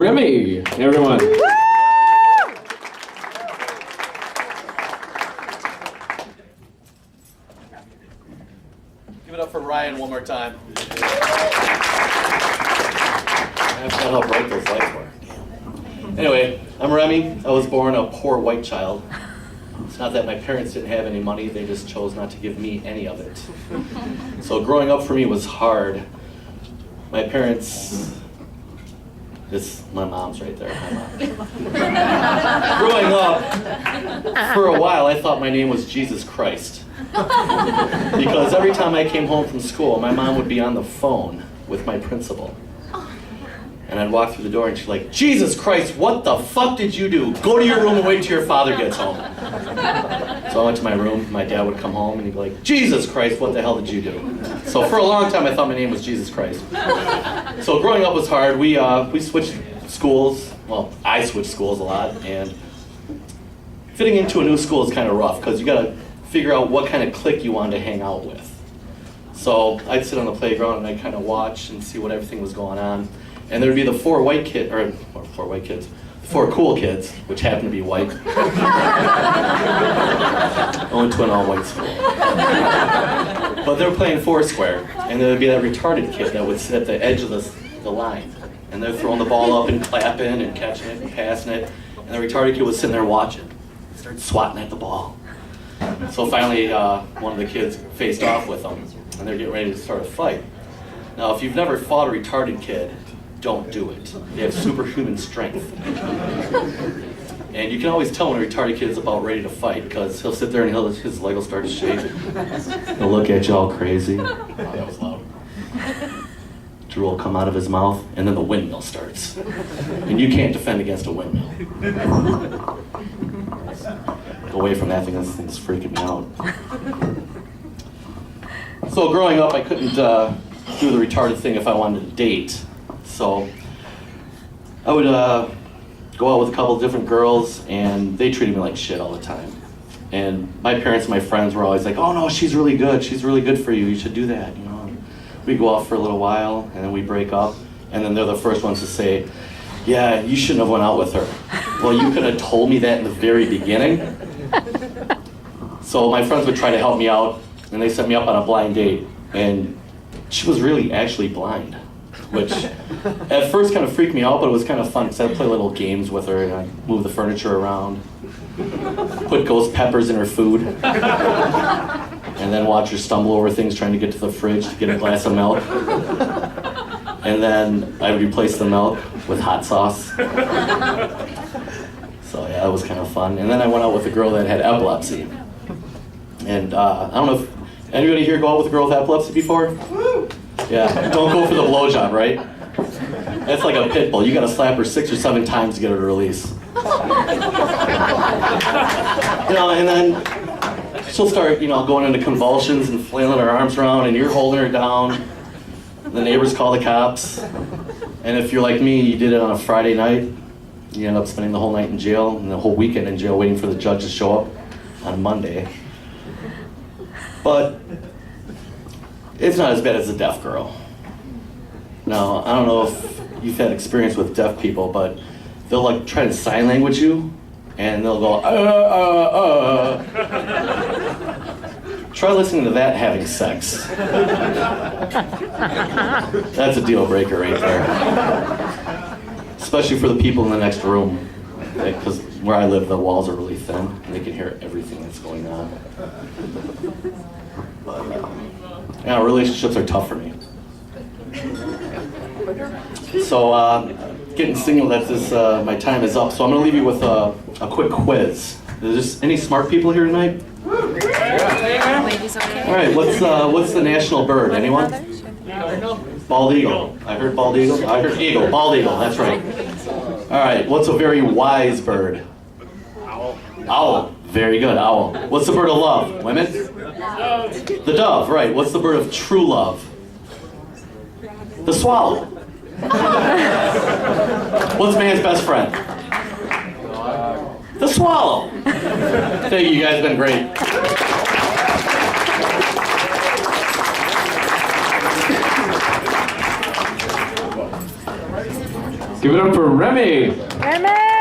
Remmy, everyone. Give it up for Ryan one more time. That's not how bright those lights were. Anyway, I'm Remmy. I was born a poor white child. It's not that my parents didn't have any money, they just chose not to give me any of it. So growing up for me was hard. My parents, my mom's right there, my mom. Growing up, for a while I thought my name was Jesus Christ. Because every time I came home from school, my mom would be on the phone with my principal. And I'd walk through the door and she'd like, Jesus Christ, what the fuck did you do? Go to your room and wait till your father gets home. So I went to my room, my dad would come home and he'd be like, Jesus Christ, what the hell did you do? So for a long time I thought my name was Jesus Christ. So growing up was hard. We switched schools. Well, I switched schools a lot, and fitting into a new school is kind of rough because you gotta figure out what kind of clique you wanted to hang out with. So I'd sit on the playground and I'd kind of watch and see what everything was going on. And there'd be the four cool kids, which happened to be white. I went to an all-white school. But they were playing Foursquare, and there would be that retarded kid that would sit at the edge of the line. And they're throwing the ball up and clapping and catching it and passing it. And the retarded kid was sitting there watching. Started swatting at the ball. So finally, one of the kids faced off with them, and they're getting ready to start a fight. Now, if you've never fought a retarded kid, don't do it. They have superhuman strength. And you can always tell when a retarded kid is about ready to fight, because he'll sit there and his leg will start to shake. He'll look at you all crazy. Oh, that was loud. Drool will come out of his mouth, and then the windmill starts. And you can't defend against a windmill. Go away from that thing, this thing's freaking me out. So growing up, I couldn't do the retarded thing if I wanted to date. So I would go out with a couple of different girls, and they treated me like shit all the time. And my parents and my friends were always like, oh no, she's really good for you, you should do that, you know. We go out for a little while, and then we break up, and then they're the first ones to say, yeah, you shouldn't have went out with her. Well, you could have told me that in the very beginning. So my friends would try to help me out, and they set me up on a blind date, and she was really actually blind, which at first kind of freaked me out, but it was kind of fun because I'd play little games with her, and I'd move the furniture around, put ghost peppers in her food, and then watch her stumble over things trying to get to the fridge to get a glass of milk. And then I would replace the milk with hot sauce. So yeah, that was kind of fun. And then I went out with a girl that had epilepsy. And I don't know if anybody here go out with a girl with epilepsy before? Yeah, don't go for the blowjob, right? That's like a pit bull. You gotta slap her 6 or 7 times to get her to release. And then she'll start, going into convulsions and flailing her arms around, and you're holding her down. The neighbors call the cops. And if you're like me, you did it on a Friday night, you end up spending the whole night in jail and the whole weekend in jail waiting for the judge to show up on Monday. But it's not as bad as a deaf girl. Now, I don't know if you've had experience with deaf people, but they'll try to sign language you, and they'll go, Try listening to that having sex. That's a deal breaker right there. Especially for the people in the next room, because where I live, the walls are really thin, and they can hear everything that's going on. But, relationships are tough for me. So, getting signaled that my time is up, so I'm going to leave you with a quick quiz. Is there any smart people here tonight? All right, what's the national bird? Anyone? Bald eagle. I heard bald eagle. I heard eagle. Bald eagle. That's right. All right, what's a very wise bird? Owl. Owl. Very good. Owl. What's the bird of love? Women? The dove. Right. What's the bird of true love? The swallow. What's man's best friend? The swallow. Thank you. You guys have been great. Give it up for Remmy. Remmy!